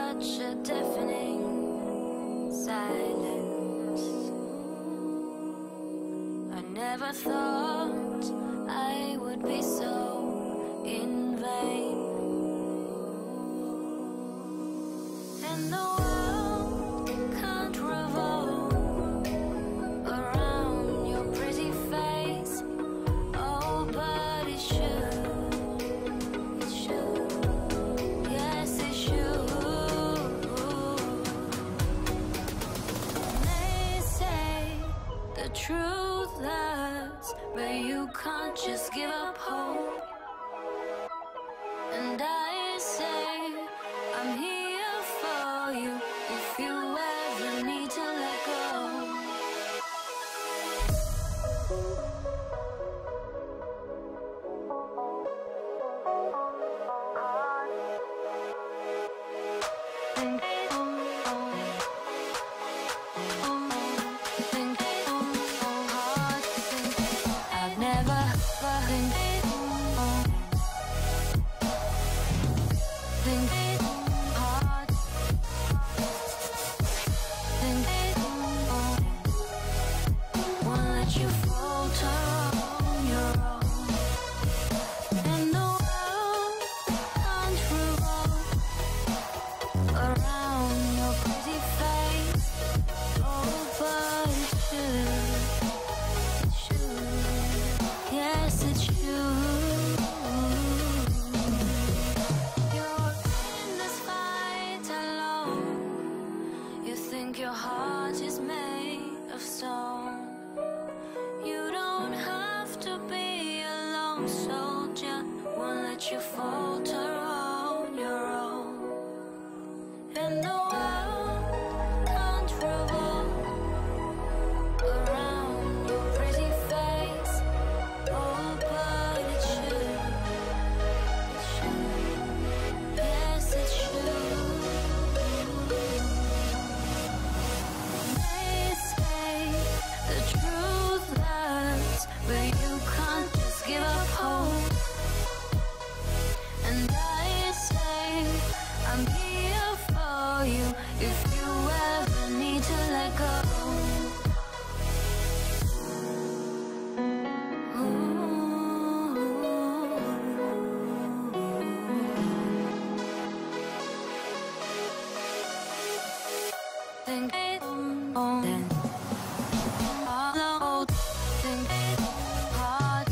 such a deafening silence. I never thought I would be so in vain. And the world can't revolve around your pretty face. Oh, but it should. It should. Yes, it should. They say the truth hurts, but you can't just give up hope. And I say I'm here for you if you ever need to let go. I've never won't let you falter on your own. And the world can't revolve around your pretty face. Oh, but it should. It should. Yes, it should. You're in this fight alone. You think your heart is made of stone. You don't have to be a lone soldier. Won't let you falter on your own. And the world can't revolve around your pretty face. Oh, but it should. It should. Yes, it should. They say the truth hurts, but you can't just give up hope. And I say I'm here for you if you ever need to let go. Think then all think hard.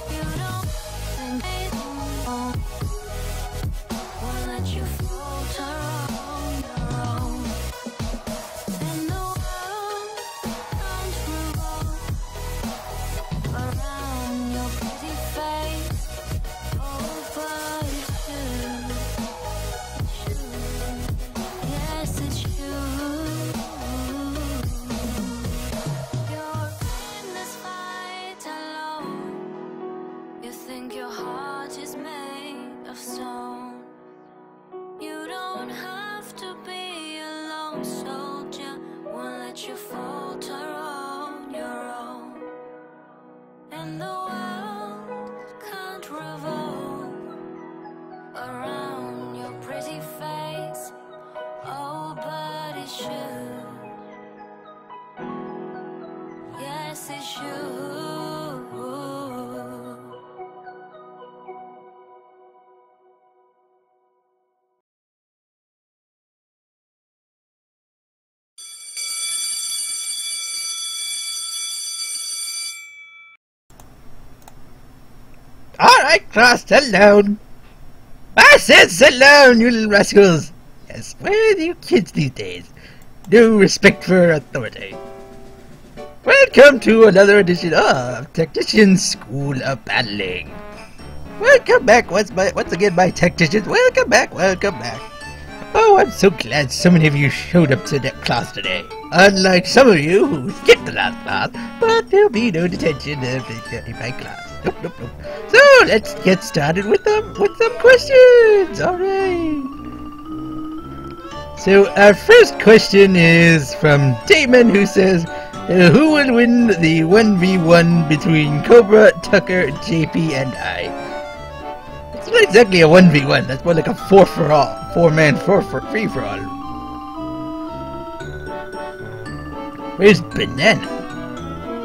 You don't think won't let you falter on your own. And the world can't revolve around your pretty face. Oh, but it should. It should. Yes, it should. You're in this fight alone. You think your heart is made of stone. You don't have to be a lone soldier. Won't let you falter on your own. And the world can't revolve around your pretty face. Oh, but it should. Yes, it should. Alright, class, sit down. I said sit down, you little rascals. Yes, where are you kids these days? No respect for authority. Welcome to another edition of Tactician School of Battling. Welcome back once again, my Tacticians. Welcome back, welcome back. Oh, I'm so glad so many of you showed up to that class today. Unlike some of you who skipped the last class, but there'll be no detention in my class. Nope, nope, nope. So let's get started with some questions. All right. So our first question is from Damon, who says, who will win the 1v1 between Cobra, Tucker, JP, and I? It's not exactly a 1v1. That's more like a 4-for-all. 4-man free-for-all. Where's Banana?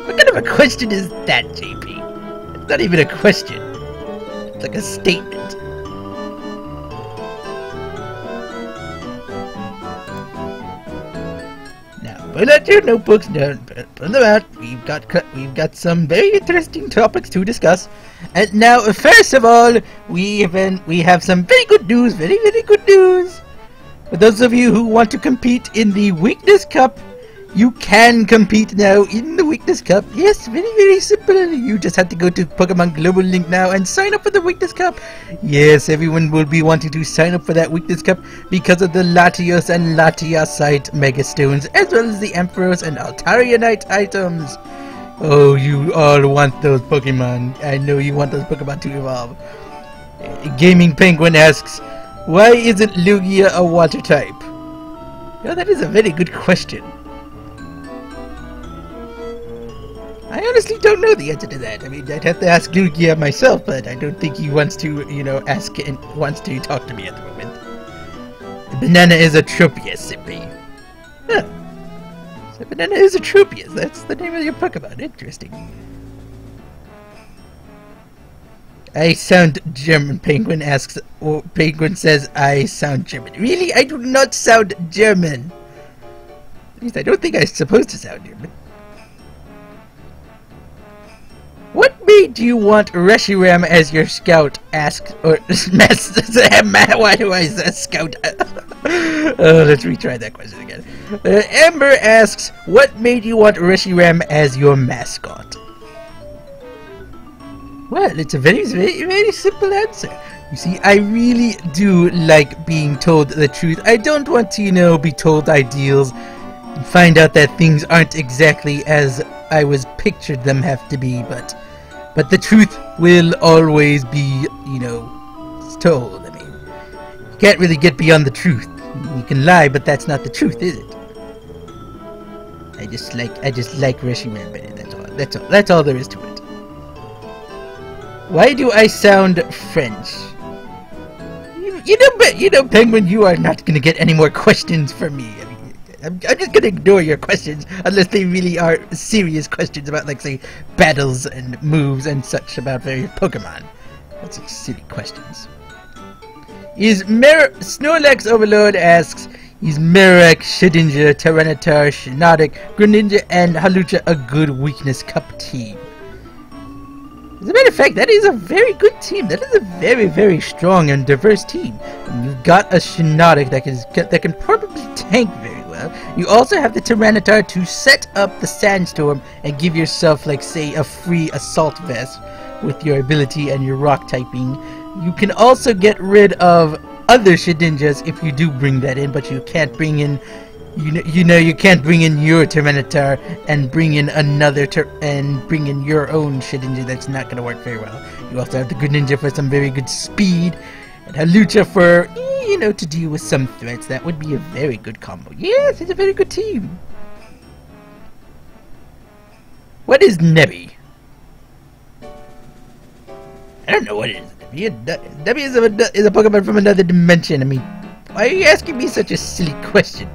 What kind of a question is that, JP? It's not even a question. It's like a statement. Pull out your notebooks, pull them out. We've got some very interesting topics to discuss. And now, first of all, we have some very good news, very good news. For those of you who want to compete in the Weakness Cup, you can compete now in the Weakness Cup. Yes, very simple. You just have to go to Pokemon Global Link now and sign up for the Weakness Cup. Yes, everyone will be wanting to sign up for that Weakness Cup because of the Latios and Latiasite Mega Stones, as well as the Ampharos and Altarianite items. Oh, you all want those Pokemon. I know you want those Pokemon to evolve. Gaming Penguin asks, why isn't Lugia a water type? Yeah, that is a very good question. I honestly don't know the answer to that. I mean, I'd have to ask Lugia myself, but I don't think he wants to, ask and wants to talk to me at the moment. Banana is a Tropius, simply. Huh. So Banana is a Tropius. That's the name of your Pokemon. Interesting. I sound German, Penguin asks, or Penguin says I sound German. Really? I do not sound German. At least I don't think I'm supposed to sound German. What made you want Reshiram as your scout? Asks, or why do I say scout? Let's retry that question again. Amber asks, what made you want Reshiram as your mascot? Well, it's a very simple answer. You see, I really do like being told the truth. I don't want to, be told ideals and find out that things aren't exactly as I was pictured them have to be, but the truth will always be, told. I mean, you can't really get beyond the truth. You can lie, but that's not the truth, is it? I just like Reshiram better. That's all there is to it. Why do I sound French? Penguin, you are not gonna get any more questions from me. I mean, I'm just gonna ignore your questions unless they really are serious questions about, like, say, battles and moves and such about various Pokemon. That's like silly questions. Snorlax Overlord asks, is Marowak, Shedinja, Tyranitar, Shiinotic, Greninja, and Hawlucha a good Weakness Cup team? As a matter of fact, that is a very good team. That is a very strong and diverse team. And you've got a Shiinotic that can probably tank very well. You also have the Tyranitar to set up the Sandstorm and give yourself, like, say, a free Assault Vest with your ability and your Rock typing. You can also get rid of other Shedinjas if you do bring that in, but you can't bring in you can't bring in your Tyranitar and bring in bring in your own Shedinja. That's not going to work very well. You also have the Greninja for some very good speed, and Hawlucha for, to deal with some threats. That would be a very good combo. Yes, it's a very good team. What is Nebby? I don't know what it is. Nebby is a Pokemon from another dimension. I mean, why are you asking me such a silly question?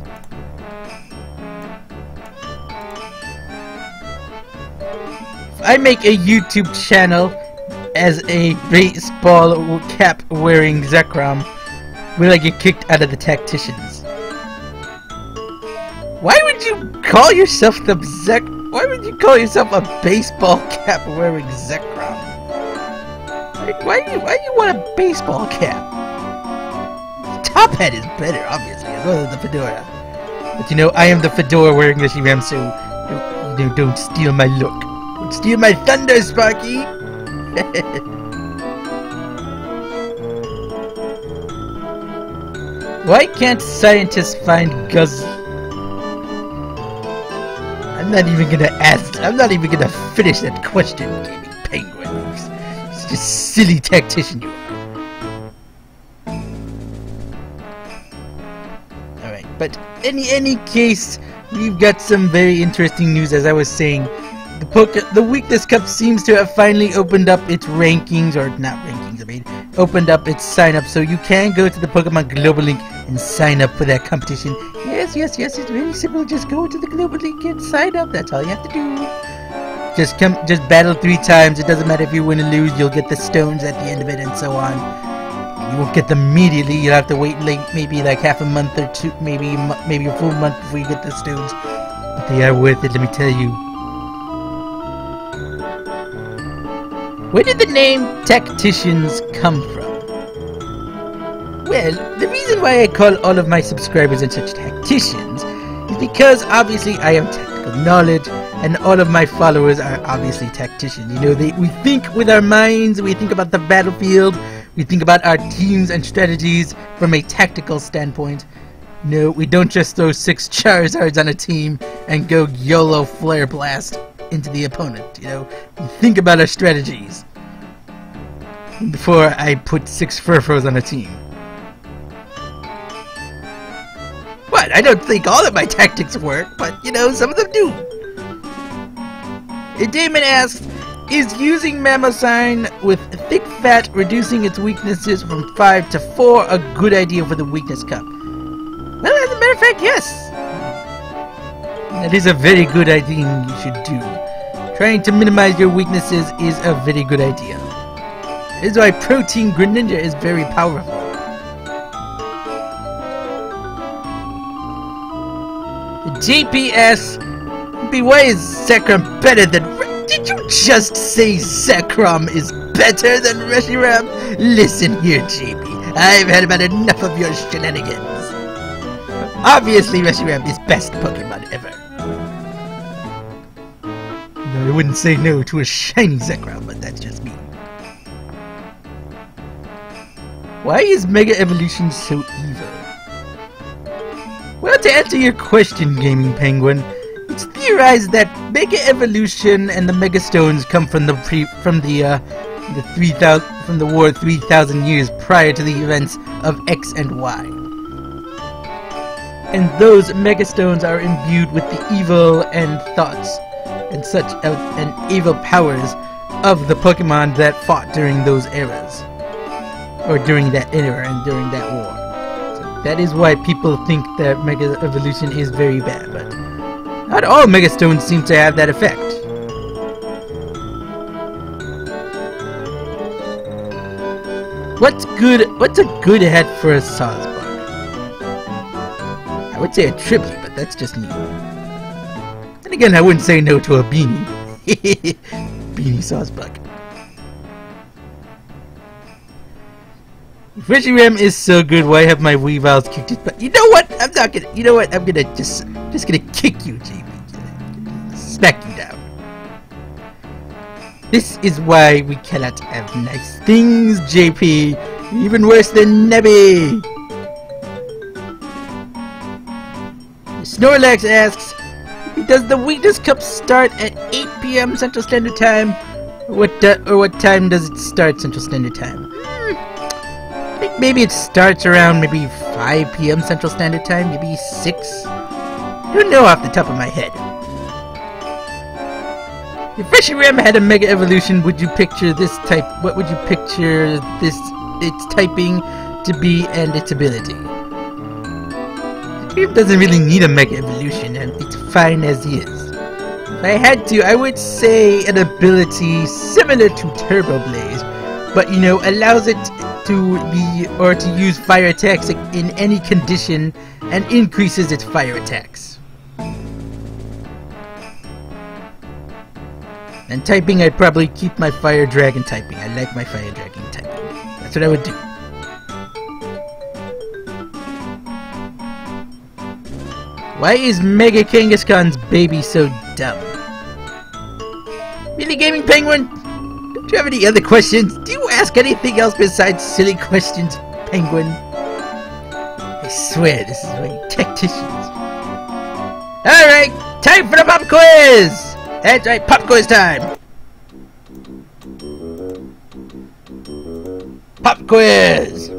I make a YouTube channel as a baseball cap wearing Zekrom, will I get kicked out of the Tacticians? Why would you call yourself Why would you call yourself a baseball cap wearing Zekrom? Why do you want a baseball cap? Top hat is better, obviously, as well as the fedora. But I am the fedora wearing Reshiram, so don't steal my look. Steal my thunder, Sparky! Why can't scientists find Guzzle? I'm not even gonna finish that question, Gaming Penguin. It's just silly tactician you are. Alright, but in any case, we've got some very interesting news, as I was saying. The Weakness Cup seems to have finally opened up its rankings, or not rankings, opened up its sign up, so you can go to the Pokemon Global Link and sign up for that competition. Yes, it's very simple. Just go to the Global Link and sign up. That's all you have to do. Just battle 3 times. It doesn't matter if you win or lose. You'll get the stones at the end of it, and so on. You won't get them immediately. You'll have to wait maybe like half a month or two, maybe a full month before you get the stones. But they are worth it, let me tell you. Where did the name Tacticians come from? Well, the reason why I call all of my subscribers and such tacticians is because obviously I have tactical knowledge, and all of my followers are obviously tacticians. You know, we think with our minds, we think about the battlefield, we think about our teams and strategies from a tactical standpoint. No, we don't just throw 6 Charizards on a team and go YOLO Flare Blast into the opponent. You know, we think about our strategies before I put 6 Furfros on a team. What? I don't think all of my tactics work, but you know, some of them do. Damon asks, is using Mammosign with thick fat reducing its weaknesses from 5 to 4 a good idea for the weakness cup? Well, as a matter of fact, yes. That is a very good idea you should do. Trying to minimize your weaknesses is a very good idea. That is why Protein Greninja is very powerful. GPS, why is Zekrom better than... Did you just say Zekrom is better than Reshiram? Listen here, JP. I've had about enough of your shenanigans. Obviously, Reshiram is best Pokemon ever. No, I wouldn't say no to a shiny Zekrom, but that's just me. Why is Mega Evolution so evil? Well, to answer your question, Gaming Penguin, it's theorized that Mega Evolution and the Mega Stones come from the war 3,000 years prior to the events of X and Y. And those Mega Stones are imbued with the evil and thoughts and such and evil powers of the Pokemon that fought during those eras, or during that era and during that war. That is why people think that Mega Evolution is very bad, but not all Mega Stones seem to have that effect. What's a good head for a Sawsbuck? I would say a tribute, but that's just me. And again, I wouldn't say no to a beanie. Beanie Sawsbuck. If Reshiram is so good, why have my Weavile kicked it? But you know what? I'm not gonna. You know what? I'm gonna just gonna kick you, JP. Smack you down. This is why we cannot have nice things, JP. Even worse than Nebby. Snorlax asks, does the Weakness Cup start at 8 p.m. Central Standard Time? What time does it start Central Standard Time? I think maybe it starts around maybe 5 p.m. Central Standard Time, maybe 6. I don't know off the top of my head. If Reshiram had a Mega Evolution, would you picture this type? What would you picture its typing to be and its ability? Reshiram doesn't really need a Mega Evolution, and it's fine as is. If I had to, I would say an ability similar to Turbo Blaze, but you know, allows it to be or to use fire attacks in any condition and increases its fire attacks. And typing, I'd probably keep my Fire Dragon typing. I like my Fire Dragon typing. That's what I would do. Why is Mega Kangaskhan's baby so dumb? Really, Gaming Penguin? Do you have any other questions? Do you ask anything else besides silly questions, Penguin? I swear, this is my tacticians. Alright, time for the pop quiz! That's right, pop quiz time! Pop quiz!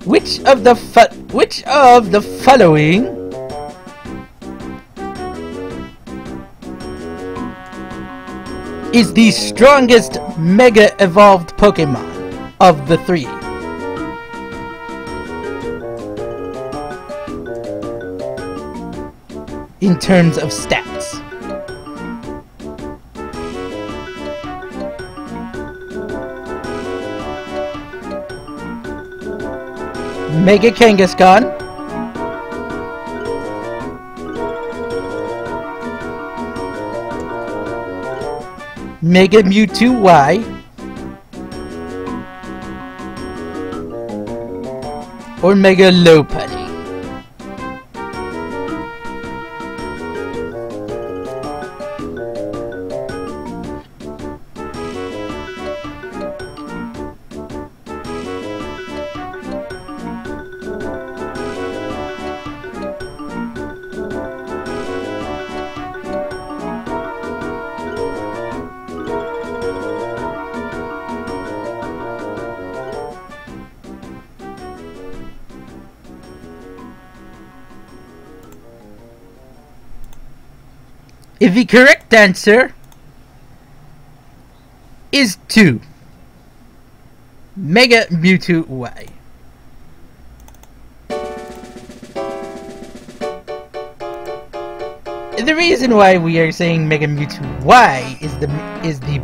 Which of the following is the strongest Mega Evolved Pokemon of the three? In terms of stats. Mega Kangaskhan, Mega Mewtwo Y, or Mega Lopunny. If the correct answer is 2. Mega Mewtwo Y. The reason why we are saying Mega Mewtwo Y is the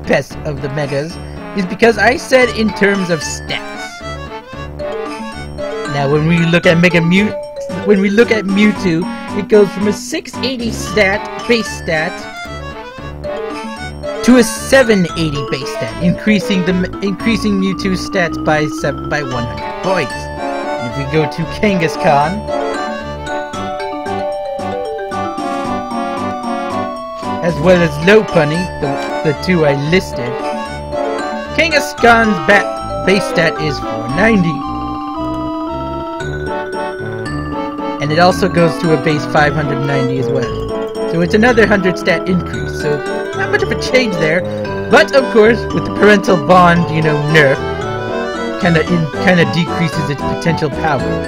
best of the Megas is because I said in terms of stats. Now when we look at Mewtwo, it goes from a 680 base stat to a 780 base stat, increasing Mewtwo's stats by 100 points. And if we go to Kangaskhan, as well as Lopunny, the two I listed, Kangaskhan's base stat is 490. And it also goes to a base 590 as well. So it's another 100 stat increase, so not much of a change there. But of course, with the parental bond, nerf, kinda decreases its potential power.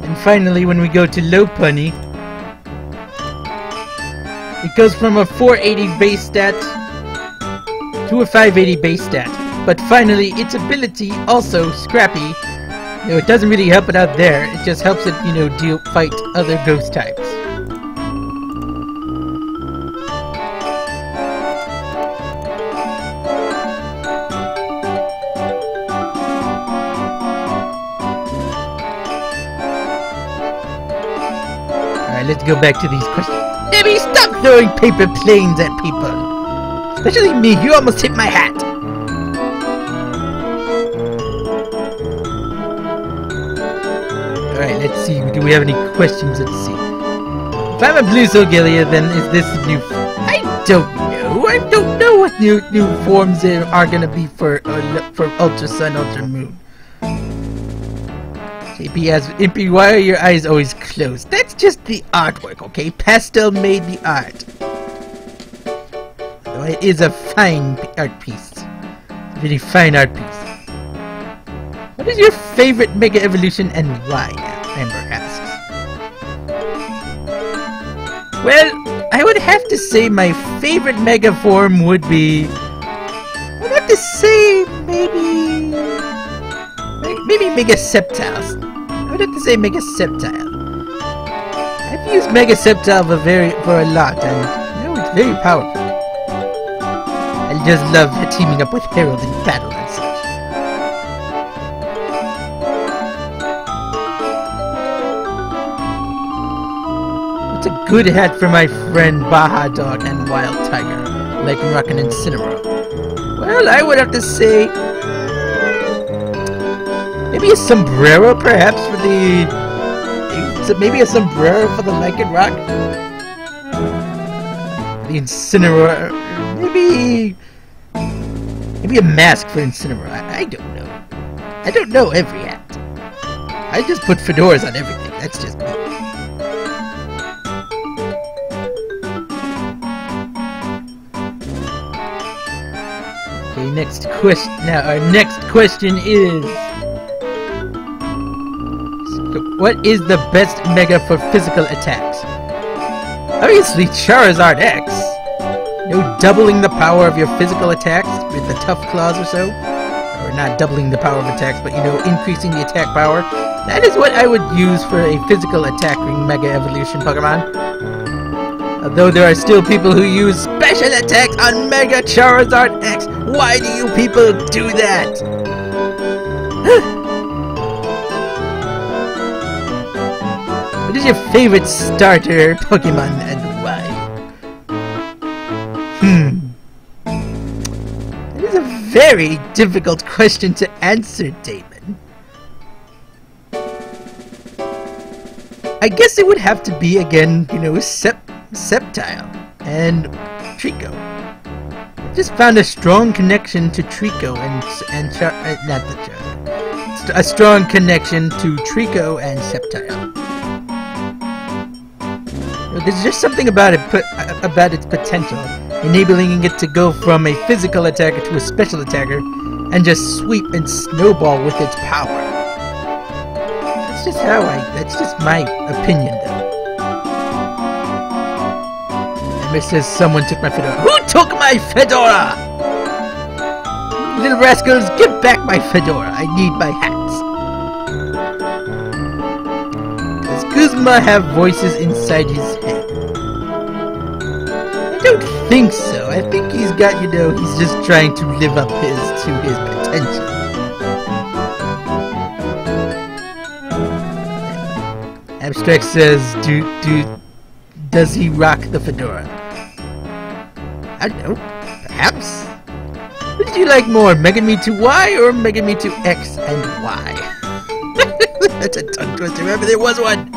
And finally, when we go to Lopunny, it goes from a 480 base stat to a 580 base stat. But finally, its ability, also Scrappy, it doesn't really help it out there. It just helps it, fight other ghost types. Alright, let's go back to these questions. Debbie, stop throwing paper planes at people! Especially me, you almost hit my hat! Alright, let's see. Do we have any questions? Let's see. If I'm a Blue Solgalea, then is this new... I don't know. I don't know what new forms there are gonna be for Ultra Sun, Ultra Moon. JP asks, Impy, why are your eyes always closed? That's just the artwork, okay? Pastel made the art. Though it is a fine art piece. A really fine art piece. What is your favorite Mega Evolution and why? Amber asks. Well, I would have to say my favorite Mega form would be... I'd have to say maybe Mega Sceptile. I would have to say Mega Sceptile. I've used Mega Sceptile for a lot, and it's very powerful. I just love teaming up with Herald in battle and such. It's a good hat for my friend Baja Dog and Wild Tiger, like Rockin' Incineroar. Well, I would have to say maybe a sombrero, perhaps, for the... Maybe a sombrero for the Lycan Rock? The Incineroar... Maybe a mask for Incineroar. I don't know. I don't know every hat. I just put fedoras on everything. That's just me. Okay, next question. Now, our next question is... what is the best Mega for physical attacks? Obviously Charizard X. You know, doubling the power of your physical attacks with the Tough Claws or so. Or not doubling the power of attacks, but you know, increasing the attack power. That is what I would use for a physical attacking Mega Evolution Pokemon. Although there are still people who use special attacks on Mega Charizard X. Why do you people do that? What is your favorite starter Pokemon and why? That is a very difficult question to answer, Damon. I guess it would have to be, again, you know, Sceptile and Trico. I just found a strong connection to Trico a strong connection to Trico and Sceptile. There's just something about about its potential, enabling it to go from a physical attacker to a special attacker, and just sweep and snowball with its power. That's just my opinion, though. And it says someone took my fedora. Who took my fedora? Little rascals, give back my fedora. I need my hats. Does Kuzma have voices inside his head? I don't think so. I think he's got, you know, he's just trying to live up to his potential. Abstract says, does he rock the fedora? I don't know. Perhaps. What did you like more, Mega Mewtwo Y or Mega Mewtwo X and Y? That's a tongue twister. Remember, there was one.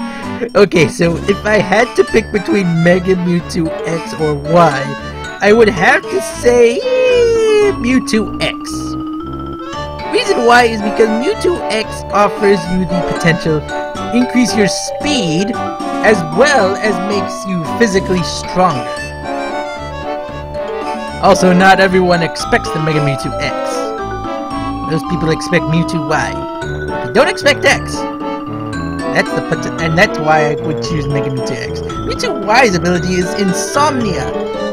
Okay, so if I had to pick between Mega Mewtwo X or Y, I would have to say Mewtwo X. Reason why is because Mewtwo X offers you the potential to increase your speed as well as makes you physically stronger. Also, not everyone expects the Mega Mewtwo X. Most people expect Mewtwo Y. They don't expect X. That's why I would choose Mega Mewtwo X. Mewtwo Y's ability is Insomnia.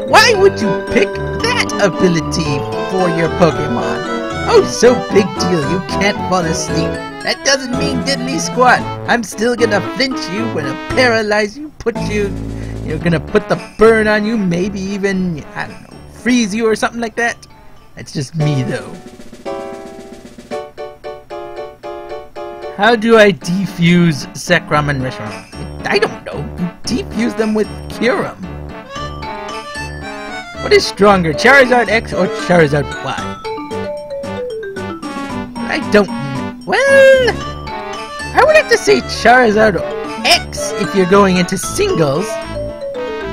Why would you pick that ability for your Pokemon? Oh, so big deal, you can't fall asleep. That doesn't mean diddly squat. I'm still gonna flinch you, gonna paralyze you, gonna put the burn on you, maybe even, I don't know, freeze you or something like that. That's just me, though. How do I defuse Zekrom and Reshiram? I don't know. You defuse them with Kyurem. What is stronger, Charizard X or Charizard Y? I don't know. Well, I would have to say Charizard X if you're going into singles,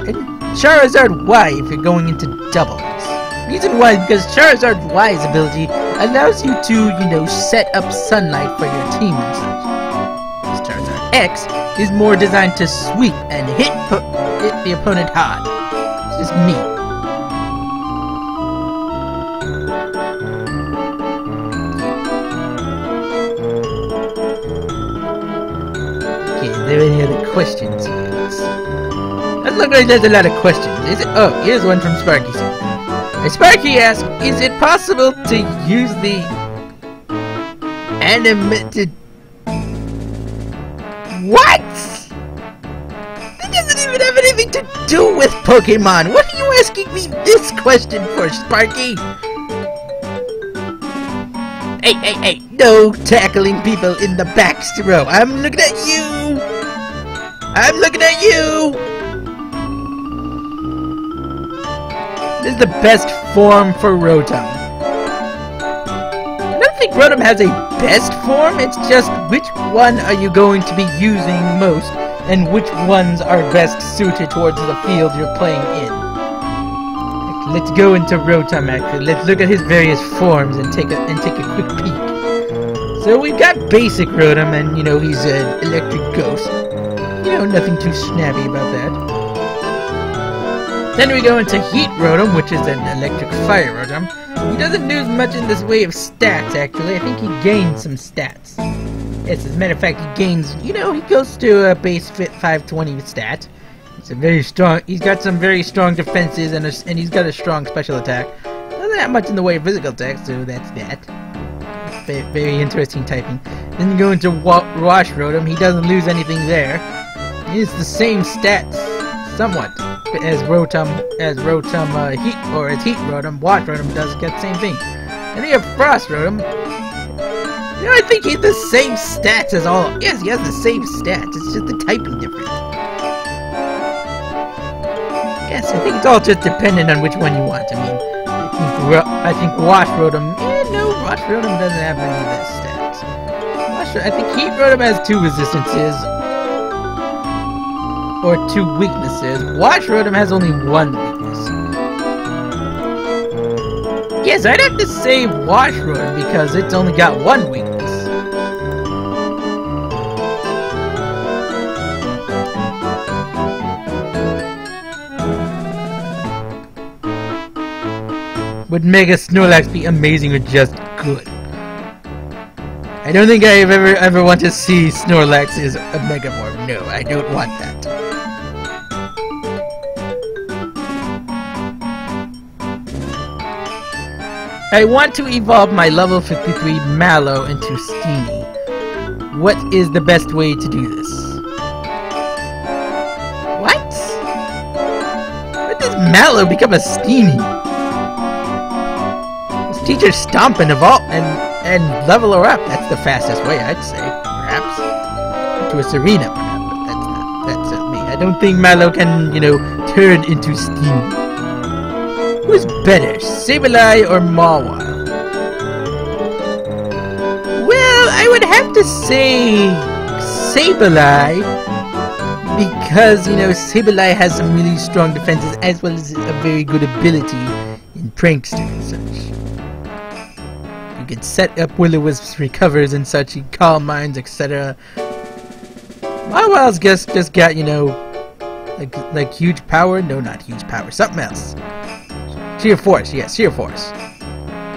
and Charizard Y if you're going into doubles. Reason why is because Charizard Y's ability allows you to, you know, set up sunlight for your team and such. Charizard X is more designed to sweep and hit the opponent hard. It's just me. Okay, are there any other questions here? Doesn't look like there's a lot of questions, is it? Oh, here's one from Sparky. Sparky asks, is it possible to use the animated... What? That doesn't even have anything to do with Pokemon. What are you asking me this question for, Sparky? Hey, no tackling people in the back row. I'm looking at you. I'm looking at you. This is the best form for Rotom. I don't think Rotom has a best form, it's just which one are you going to be using most, and which ones are best suited towards the field you're playing in. Let's go into Rotom actually. Let's look at his various forms and take a quick peek. So we've got basic Rotom, and you know, he's an electric ghost. You know, nothing too snappy about that. Then we go into Heat Rotom, which is an electric fire Rotom. He doesn't do much in this way of stats, actually. I think he gains some stats. Yes, as a matter of fact, he gains, you know, he goes to a base fit 520 stat. He's a very strong, he's got some very strong defenses and he's got a strong special attack. Not that much in the way of physical attack, so that's that. Very, very interesting typing. Then you go into Wash Rotom, he doesn't lose anything there. He has the same stats, somewhat, as Rotom Heat, or as Heat Rotom. Wash Rotom does get the same thing. And you have Frost Rotom. You know, I think he has the same stats as all. Yes, he has the same stats. It's just the typing difference. Yes, I think it's all just dependent on which one you want. I mean, I think Wash Rotom. No, Wash Rotom doesn't have any of those stats. I think Heat Rotom has 2 resistances or 2 weaknesses. Wash Rotom has only 1 weakness. Yes, I'd have to say Wash Rotom because it's only got 1 weakness. Would Mega Snorlax be amazing or just good? I don't think I ever want to see Snorlax as a Mega Form. No, I don't want that. I want to evolve my level 53 Mallow into Steenie. What is the best way to do this? What? When does Mallow become a Steenie? Teach her Stomp and evolve and level her up. That's the fastest way, I'd say. Perhaps to a Serena. But that's me. I don't think Mallow can, you know, turn into Steenie. Who's better, Sableye or Mawile? Well, I would have to say Sableye because, you know, Sableye has some really strong defenses as well as a very good ability in Prankster and such. You can set up Will-O-Wisps recovers and such, and Calm Minds, etc. Mawile's just got, you know, like huge power? No, not huge power. Something else. Sheer Force, yes, Sheer Force.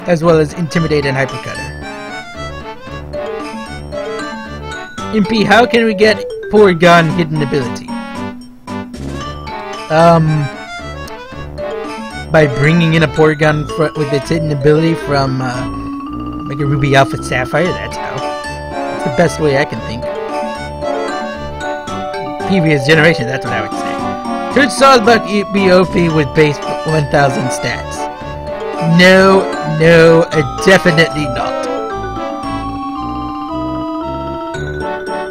As well as Intimidate and Hypercutter. MP, how can we get Porygon hidden ability? By bringing in a Porygon with its hidden ability from Mega Ruby Alpha Sapphire, that's how. That's the best way I can think. Previous generation, that's what I would say. Should Sawsbuck be OP with base 1000 stats? No, definitely not.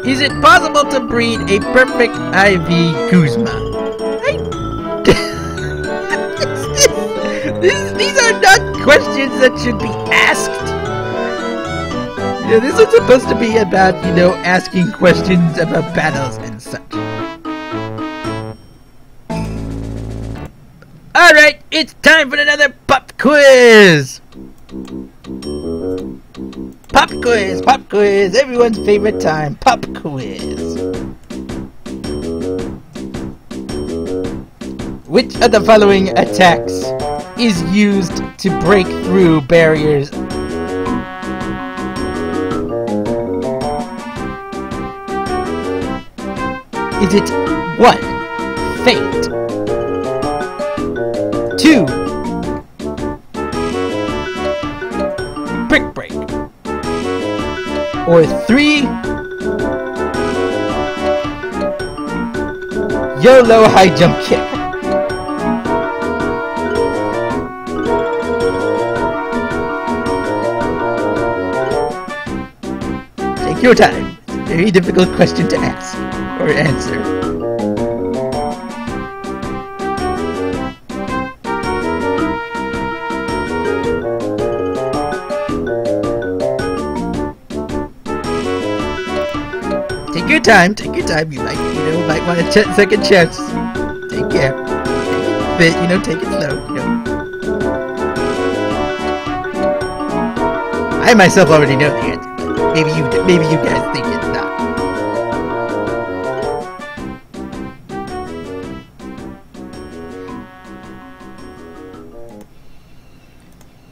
Is it possible to breed a perfect IV Guzma? These are not questions that should be asked. You know, this is supposed to be about, you know, asking questions about battles and such. Alright, it's time for another pop quiz! Pop quiz, everyone's favorite time, pop quiz. Which of the following attacks is used to break through barriers? Is it 1. Feint, 2. Brick Break, or 3. YOLO High Jump Kick? Take your time. It's a very difficult question to ask or answer. Take your time, you might want a second chance. Take care. Take it slow, I myself already know the answer, but maybe you guys think it's not.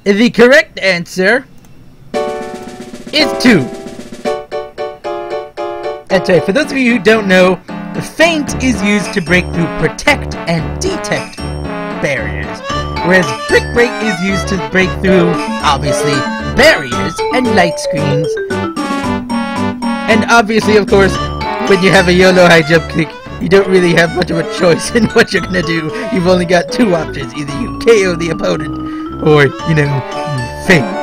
The correct answer is 2. That's right, for those of you who don't know, the feint is used to break through protect and detect barriers, whereas brick break is used to break through, obviously, barriers and light screens. And obviously, of course, when you have a YOLO high jump kick, you don't really have much of a choice in what you're gonna do. You've only got two options. Either you KO the opponent, or, you feint.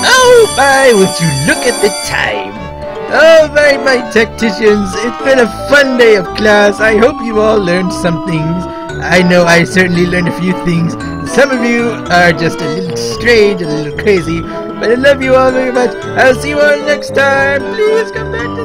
Oh my, would you look at the time. Alright, my tacticians, it's been a fun day of class. I hope you all learned some things. I know I certainly learned a few things. Some of you are just a little strange, a little crazy, but I love you all very much. I'll see you all next time. Please come back to